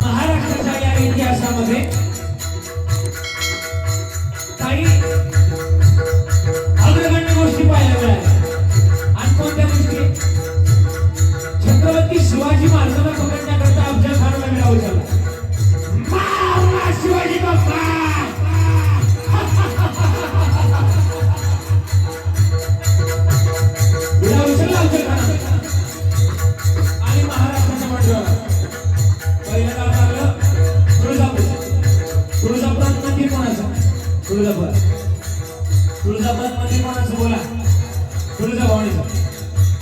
महाराष्ट्राच्या या इतिहासामध्ये काही अग्रगण्य गोष्टी पाहायला मिळाल्या. आणि कोणत्या गोष्टी? छत्रपती शिवाजी महाराजांना पकडण्याकरता अफजल खानाला मिळावं झाला. शिवाजी बाप्पा आणि महाराष्ट्राच्या मंडळाला पहिलं गाव लागलं तुळजापूर. तुळजापुरात मंदिर कोणाचं? तुळजापुरात मंदिर कोणाचं? बोला. तुळजाभवानीचं.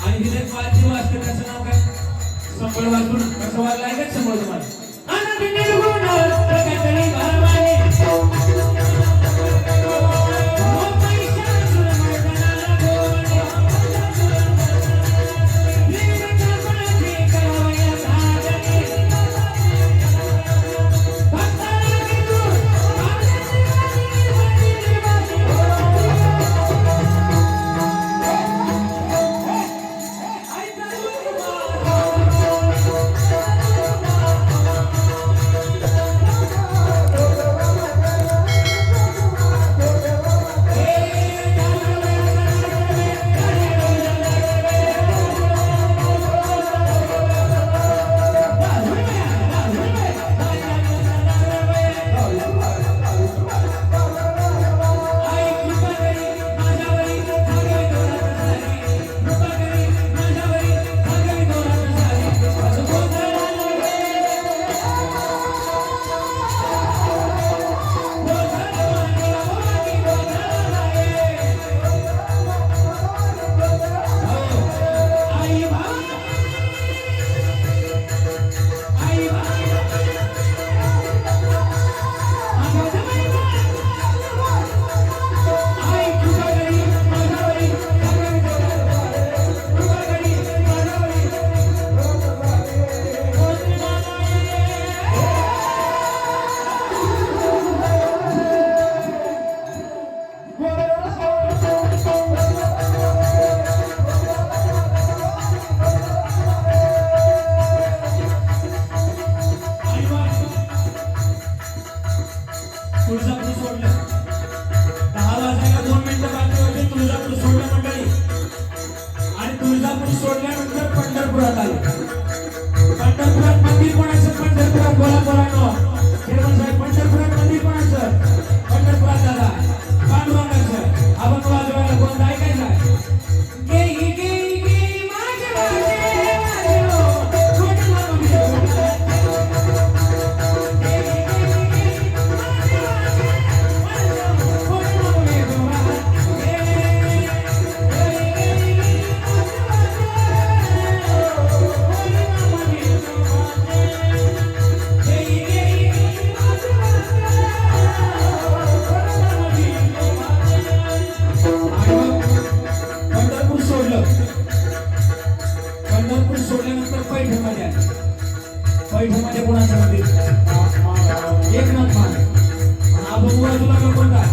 आणि तिथे एक वाद्य वाजतं, त्याचं नाव काय? संबळ वाजून. कसं वाजलं आहे का संबळ तुम्हाला? तुळजापूर सोडलं. 10 वाजायला 2 मिनिटं बाकी होते. तुळजापूर सोडलं मंडळी. आणि तुळजापूर सोडल्यानंतर पंढरपुरात आले. पंढरपुरात मंदिर कोणाचं? पंढरपुरात बोला बोला नो साहेब. पंढरपुरात मंदिर कोणाचं? पंढरपुरात दादा पांडुरंगाचं. आपण वाजवायला कोण ऐकायचं? पंढरपूर सोडल्यानंतर पैठणमध्ये आले. पैठणमध्ये कोणाचं मंदिर? एकनाथ महाराज. आपण बाजूला कोणता?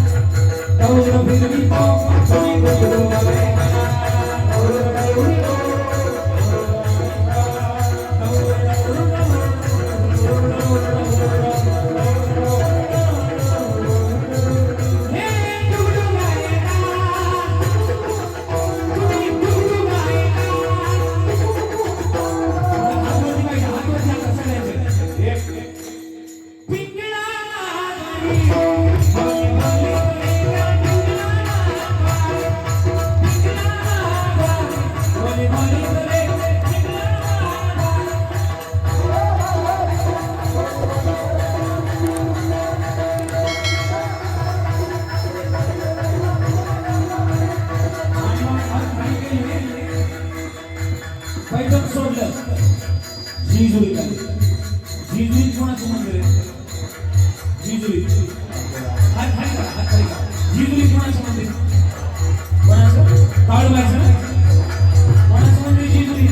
पैठण सोडलं. जिजुरी आले. जिजुरी कोणाचं मंदिर आहे? जिजुरी. हात खाली करा, हात खाली करा. जिजुरी कोणाचं मंदिर? कोणाचं? काळूबाईचं. कोणाचं मंदिर? जिजुरी.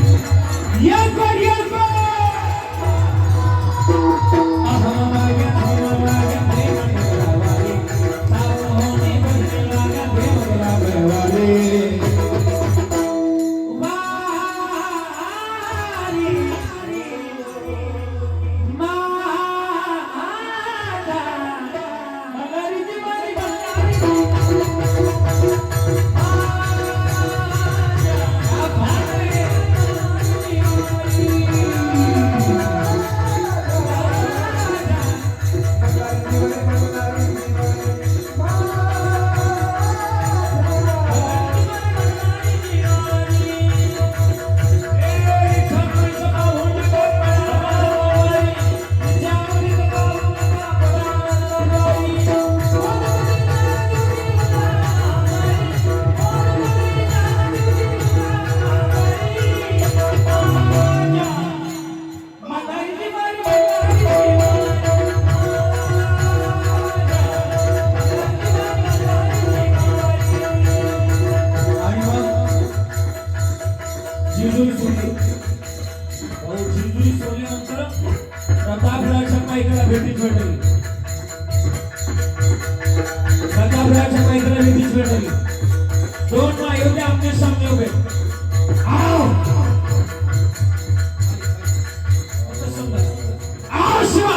जिजुरी सोडली. जिजुरी सोडल्यानंतर प्रतापरावच्या माईकला भेटीच भेटली. प्रतापरावच्या माईकला भेटीच भेटली. दोन मायोगे आमने सामने उभे. आओ आओ शिवा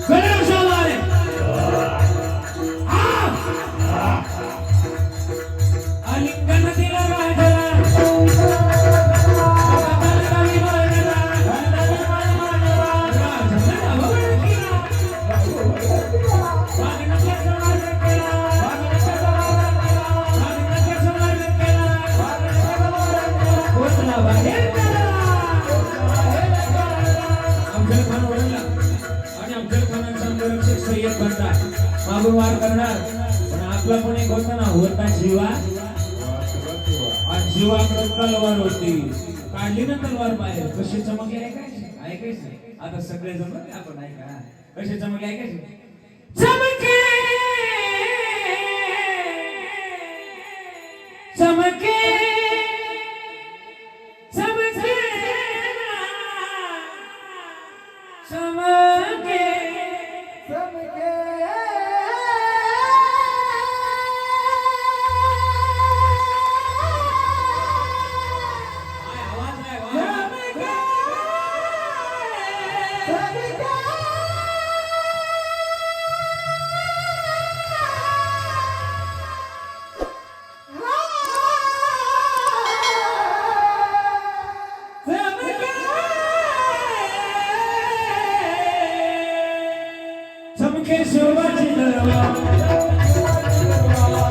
गणेश आले. आलिंगन दिला राजाला. मागून वार करणार पण आपला पण एक होता ना होता जीवा. जीवाकडे तलवार होती. काढली ना तलवार बाहेर. कशी चमकली ऐकायची. आता सगळे जण आपण ऐका कशी चमकली ऐकायची. चमके चमके चमके चमके चमके शिवाजी दरबार.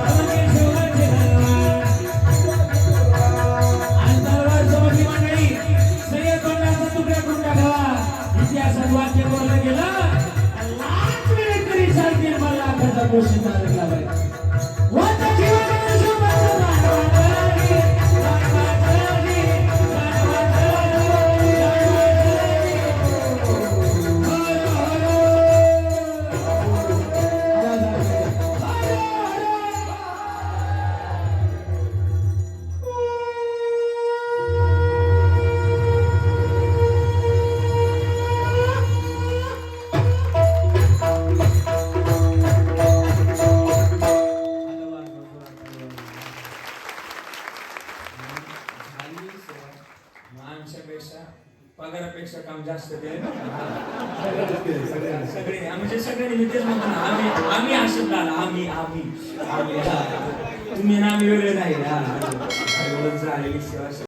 चमके शिवाजी दरबार. आणि दरबार चमकली मंडळी. सय्यदोंडाचा तुकडा करून टाकावा. इतिहासात वाक्य बोललं गेलं. लाख वेळ तरी चालतील मला लाखाचा गोष्टी मारला पाहिजे. वाचा जीवाकडे शिवाजी पगारापेक्षा काम जास्त केले. सगळे म्हणजे सगळ्यांनी मी तेच म्हणतो ना. आम्ही आशिक झाला. आम्ही आम्ही तुम्ही ना आम्ही वेगळे नाही.